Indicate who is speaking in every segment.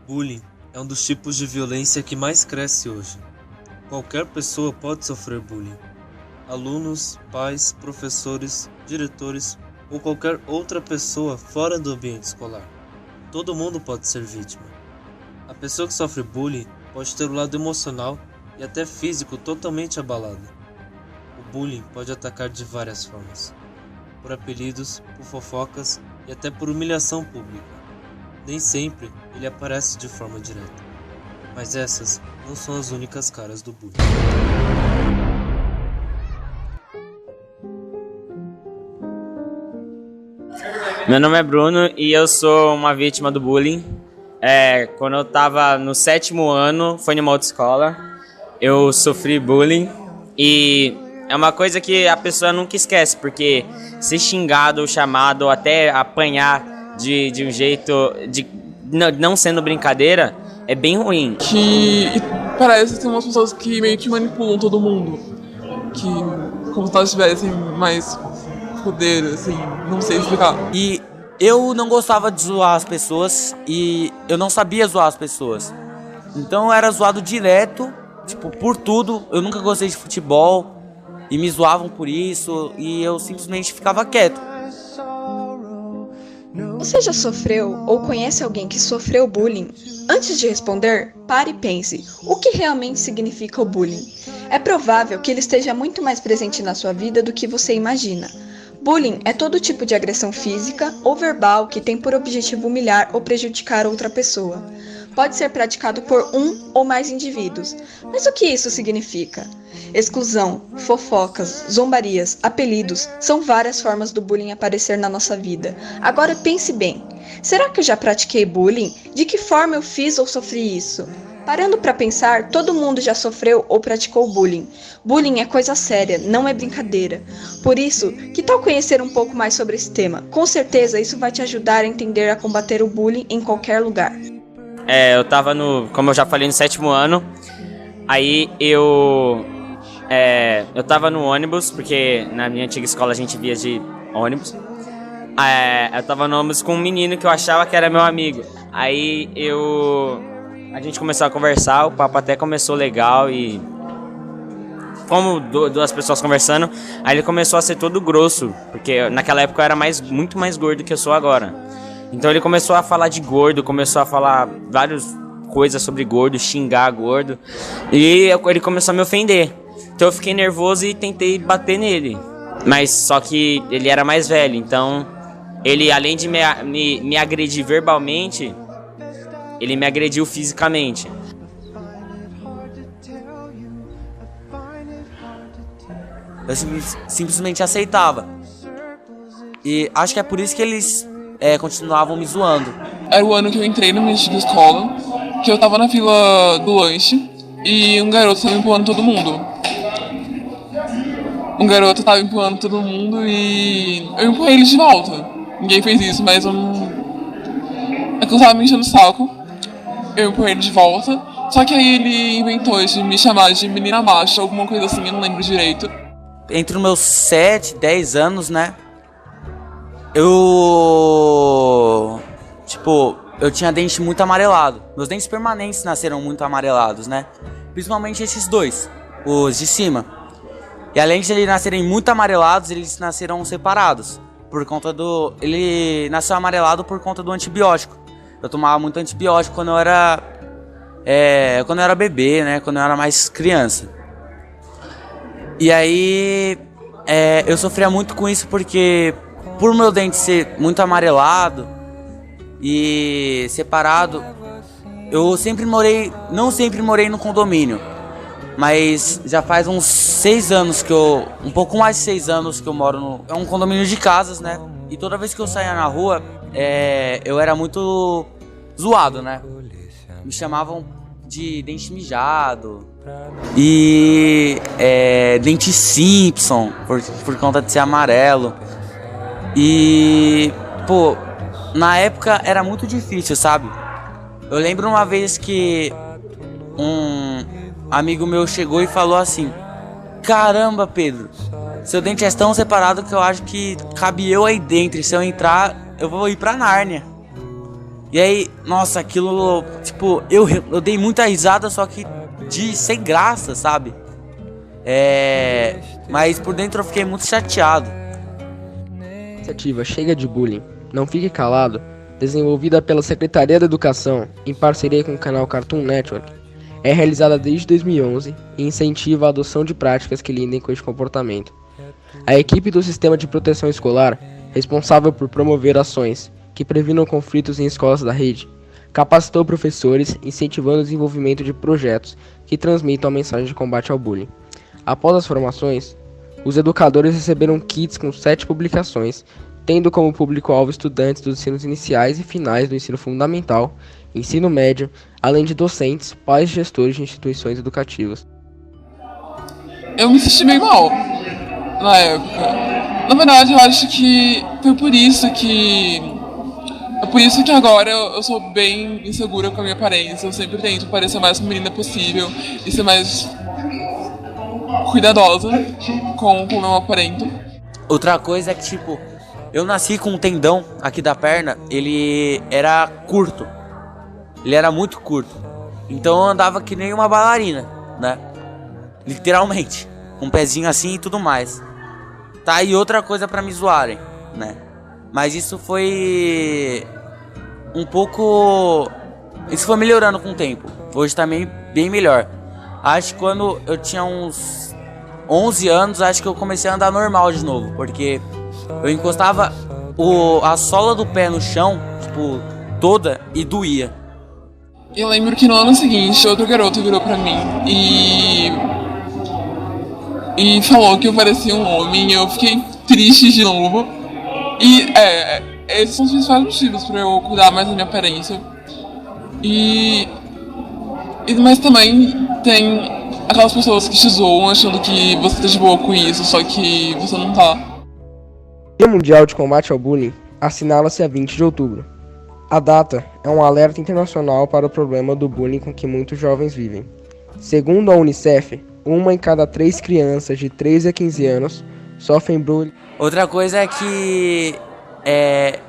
Speaker 1: Bullying é um dos tipos de violência que mais cresce hoje. Qualquer pessoa pode sofrer bullying. Alunos, pais, professores, diretores ou qualquer outra pessoa fora do ambiente escolar. Todo mundo pode ser vítima. A pessoa que sofre bullying pode ter o lado emocional e até físico totalmente abalado. O bullying pode atacar de várias formas. Por apelidos, por fofocas e até por humilhação pública. Nem sempre ele aparece de forma direta, mas essas não são as únicas caras do bullying.
Speaker 2: Meu nome é Bruno e eu sou uma vítima do bullying. Quando eu estava no 7º ano, foi numa outra escola, eu sofri bullying e é uma coisa que a pessoa nunca esquece, porque ser xingado ou chamado ou até apanhar de um jeito, não sendo brincadeira, é bem ruim.
Speaker 3: Que parece que tem umas pessoas que meio que manipulam todo mundo. Que como se elas tivessem mais poder, assim, não sei explicar.
Speaker 4: E eu não gostava de zoar as pessoas e eu não sabia zoar as pessoas. Então eu era zoado direto, tipo, por tudo. Eu nunca gostei de futebol e me zoavam por isso e eu simplesmente ficava quieto.
Speaker 5: Você já sofreu ou conhece alguém que sofreu bullying? Antes de responder, pare e pense, o que realmente significa o bullying? É provável que ele esteja muito mais presente na sua vida do que você imagina. Bullying é todo tipo de agressão física ou verbal que tem por objetivo humilhar ou prejudicar outra pessoa. Pode ser praticado por um ou mais indivíduos. Mas o que isso significa? Exclusão, fofocas, zombarias, apelidos, são várias formas do bullying aparecer na nossa vida. Agora pense bem, será que eu já pratiquei bullying? De que forma eu fiz ou sofri isso? Parando para pensar, todo mundo já sofreu ou praticou bullying. Bullying é coisa séria, não é brincadeira. Por isso, que tal conhecer um pouco mais sobre esse tema? Com certeza isso vai te ajudar a entender a combater o bullying em qualquer lugar.
Speaker 2: Eu tava como eu já falei, no 7º ano. Aí eu tava no ônibus, porque na minha antiga escola a gente via de ônibus. Eu tava no ônibus com um menino que eu achava que era meu amigo. Aí a gente começou a conversar, o papo até começou legal e como duas pessoas conversando, aí ele começou a ser todo grosso, porque naquela época eu era muito mais gordo que eu sou agora. Então ele começou a falar de gordo, começou a falar várias coisas sobre gordo, xingar gordo. E ele começou a me ofender. Então eu fiquei nervoso e tentei bater nele. Mas só que ele era mais velho, então ele, além de me agredir verbalmente, ele me agrediu fisicamente.
Speaker 4: Eu simplesmente aceitava. E acho que é por isso que eles continuavam me zoando.
Speaker 3: Era o ano que eu entrei na minha antiga escola, que eu tava na fila do lanche e um garoto tava empurrando todo mundo. E eu empurrei ele de volta. Ninguém fez isso, mas eu não... É que eu tava me enchendo o saco. Eu empurrei ele de volta. Só que aí ele inventou de me chamar de menina macha, alguma coisa assim, eu não lembro direito.
Speaker 4: Entre os meus 7, 10 anos, né? Eu tinha dente muito amarelado. Meus dentes permanentes nasceram muito amarelados, né? Principalmente esses dois, os de cima. E além de eles nascerem muito amarelados, eles nasceram separados. Ele nasceu amarelado por conta do antibiótico. Eu tomava muito antibiótico quando eu era bebê, né? Quando eu era mais criança. E aí eu sofria muito com isso porque, por meu dente ser muito amarelado e separado, eu não sempre morei no condomínio, mas já faz uns 6 anos um pouco mais de 6 anos que eu moro é um condomínio de casas, né? E toda vez que eu saía na rua, eu era muito zoado, né? Me chamavam de dente mijado e dente Simpson por conta de ser amarelo. E na época era muito difícil, sabe? Eu lembro uma vez que um amigo meu chegou e falou assim: caramba, Pedro, seu dente é tão separado que eu acho que cabe eu aí dentro, e se eu entrar eu vou ir pra Nárnia. E aí, nossa, aquilo, tipo, eu dei muita risada, só que de sem graça, sabe? Mas por dentro eu fiquei muito chateado.
Speaker 6: A iniciativa Chega de Bullying, Não Fique Calado, desenvolvida pela Secretaria da Educação em parceria com o canal Cartoon Network, é realizada desde 2011 e incentiva a adoção de práticas que lidem com este comportamento. A equipe do Sistema de Proteção Escolar, responsável por promover ações que previnam conflitos em escolas da rede, capacitou professores, incentivando o desenvolvimento de projetos que transmitam a mensagem de combate ao bullying. Após as formações, os educadores receberam kits com 7 publicações, tendo como público-alvo estudantes dos ensinos iniciais e finais do ensino fundamental, ensino médio, além de docentes, pais e gestores de instituições educativas.
Speaker 3: Eu me senti bem mal na época. Na verdade, eu acho que foi por isso que... É por isso que agora eu sou bem insegura com a minha aparência. Eu sempre tento parecer mais feminina possível e ser mais cuidadosa com o meu aparento.
Speaker 4: Outra coisa é que, tipo, eu nasci com um tendão aqui da perna, ele era curto. Ele era muito curto. Então eu andava que nem uma bailarina, né? Literalmente. Com um pezinho assim e tudo mais. Tá, e outra coisa pra me zoarem, né? Mas isso foi um pouco... Isso foi melhorando com o tempo. Hoje tá bem melhor. Acho que quando eu tinha uns 11 anos, acho que eu comecei a andar normal de novo. Porque eu encostava a sola do pé no chão, tipo, toda, e doía.
Speaker 3: Eu lembro que no ano seguinte, outro garoto virou pra mim e falou que eu parecia um homem. Eu fiquei triste de novo. E esses são os principais motivos pra eu cuidar mais da minha aparência. Mas também tem aquelas pessoas que te zoam achando que você tá de boa com isso, só que você não tá.
Speaker 6: O Dia Mundial de Combate ao Bullying assinala-se a 20 de outubro. A data é um alerta internacional para o problema do bullying com que muitos jovens vivem. Segundo a Unicef, 1 em cada 3 crianças de 13 a 15 anos sofrem bullying.
Speaker 4: Outra coisa é que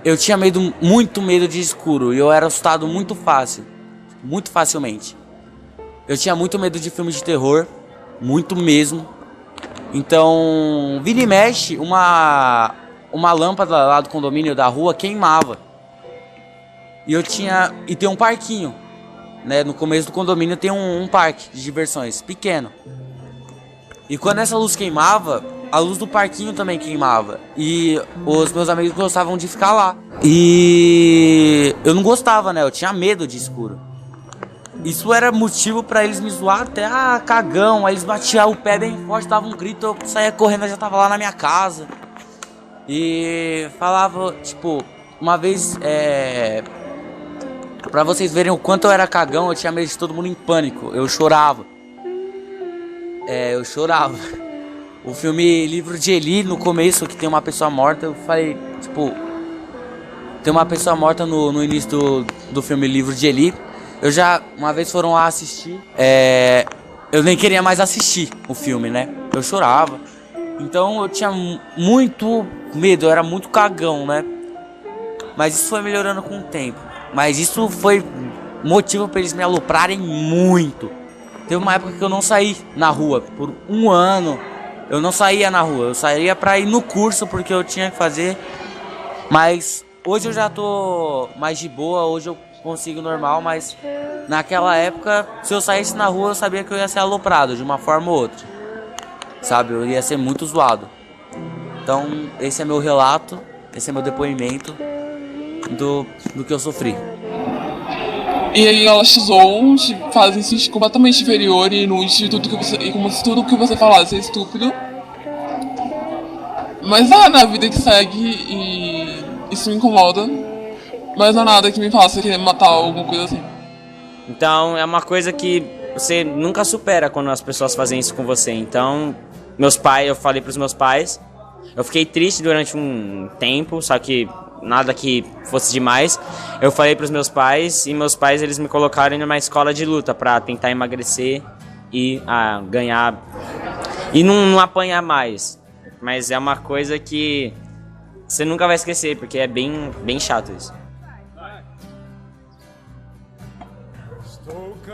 Speaker 4: eu tinha muito medo de escuro e eu era assustado muito facilmente. Eu tinha muito medo de filmes de terror, muito mesmo. Então, vira e mexe, uma lâmpada lá do condomínio da rua queimava. E tem um parquinho, né? No começo do condomínio tem um parque de diversões, pequeno. E quando essa luz queimava, a luz do parquinho também queimava. E os meus amigos gostavam de ficar lá. E eu não gostava, né? Eu tinha medo de escuro. Isso era motivo pra eles me zoar até cagão. Aí eles batiam o pé bem forte, dava um grito, eu saía correndo, eu já tava lá na minha casa. E falava, tipo, uma vez, pra vocês verem o quanto eu era cagão, eu tinha medo de todo mundo em pânico. Eu chorava. Eu chorava. O filme Livro de Eli, no começo, que tem uma pessoa morta, eu falei, tipo... Tem uma pessoa morta no início do filme Livro de Eli. Uma vez foram lá assistir. Eu nem queria mais assistir o filme, né? Eu chorava. Então eu tinha muito medo, eu era muito cagão, né? Mas isso foi melhorando com o tempo. Mas isso foi motivo pra eles me aloprarem muito. Teve uma época que eu não saí na rua. Por 1 ano, eu não saía na rua. Eu saía pra ir no curso, porque eu tinha que fazer. Mas hoje eu já tô mais de boa, hoje eu consigo normal. Mas naquela época, se eu saísse na rua, eu sabia que eu ia ser aloprado de uma forma ou outra. Sabe, eu ia ser muito zoado. Então, esse é meu relato, esse é meu depoimento do que eu sofri.
Speaker 3: E aí elas te zoam, te fazem se sentir completamente inferior e inútil, e como se tudo que você falasse é estúpido. Mas na vida que segue e isso me incomoda. Mas não é nada que me faça querer matar alguma coisa assim.
Speaker 2: Então é uma coisa que você nunca supera quando as pessoas fazem isso com você. Então, eu falei pros meus pais. Eu fiquei triste durante um tempo, só que nada que fosse demais. Eu falei pros meus pais, e meus pais eles me colocaram em uma escola de luta pra tentar emagrecer e ganhar e não apanhar mais. Mas é uma coisa que você nunca vai esquecer, porque é bem chato isso.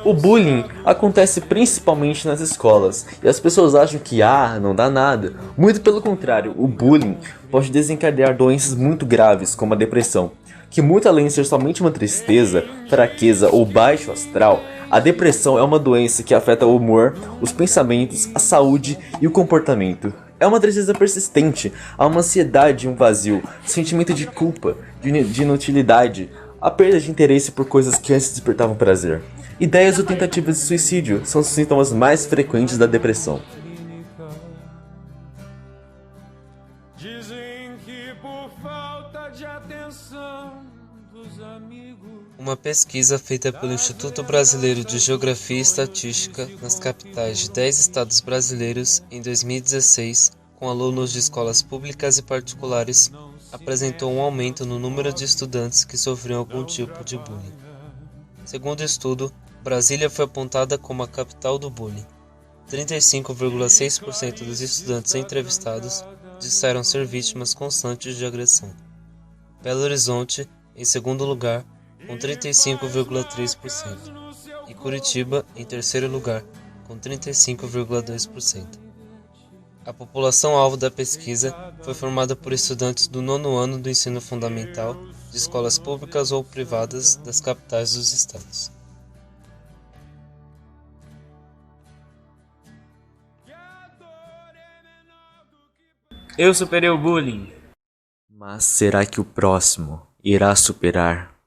Speaker 7: O bullying acontece principalmente nas escolas, e as pessoas acham que não dá nada. Muito pelo contrário, o bullying pode desencadear doenças muito graves, como a depressão, que muito além de ser somente uma tristeza, fraqueza ou baixo astral, a depressão é uma doença que afeta o humor, os pensamentos, a saúde e o comportamento. É uma tristeza persistente, há uma ansiedade e um vazio, sentimento de culpa, de inutilidade, a perda de interesse por coisas que antes despertavam prazer. Ideias ou tentativas de suicídio são os sintomas mais frequentes da depressão.
Speaker 8: Dizem que por falta de atenção dos amigos.
Speaker 1: Uma pesquisa feita pelo Instituto Brasileiro de Geografia e Estatística nas capitais de 10 estados brasileiros em 2016, com alunos de escolas públicas e particulares, apresentou um aumento no número de estudantes que sofriam algum tipo de bullying. Segundo o estudo, Brasília foi apontada como a capital do bullying. 35,6% dos estudantes entrevistados disseram ser vítimas constantes de agressão. Belo Horizonte, em segundo lugar, com 35,3%, e Curitiba, em terceiro lugar, com 35,2%. A população-alvo da pesquisa foi formada por estudantes do 9º ano do ensino fundamental, de escolas públicas ou privadas das capitais dos estados.
Speaker 2: Eu superei o bullying.
Speaker 7: Mas será que o próximo irá superar?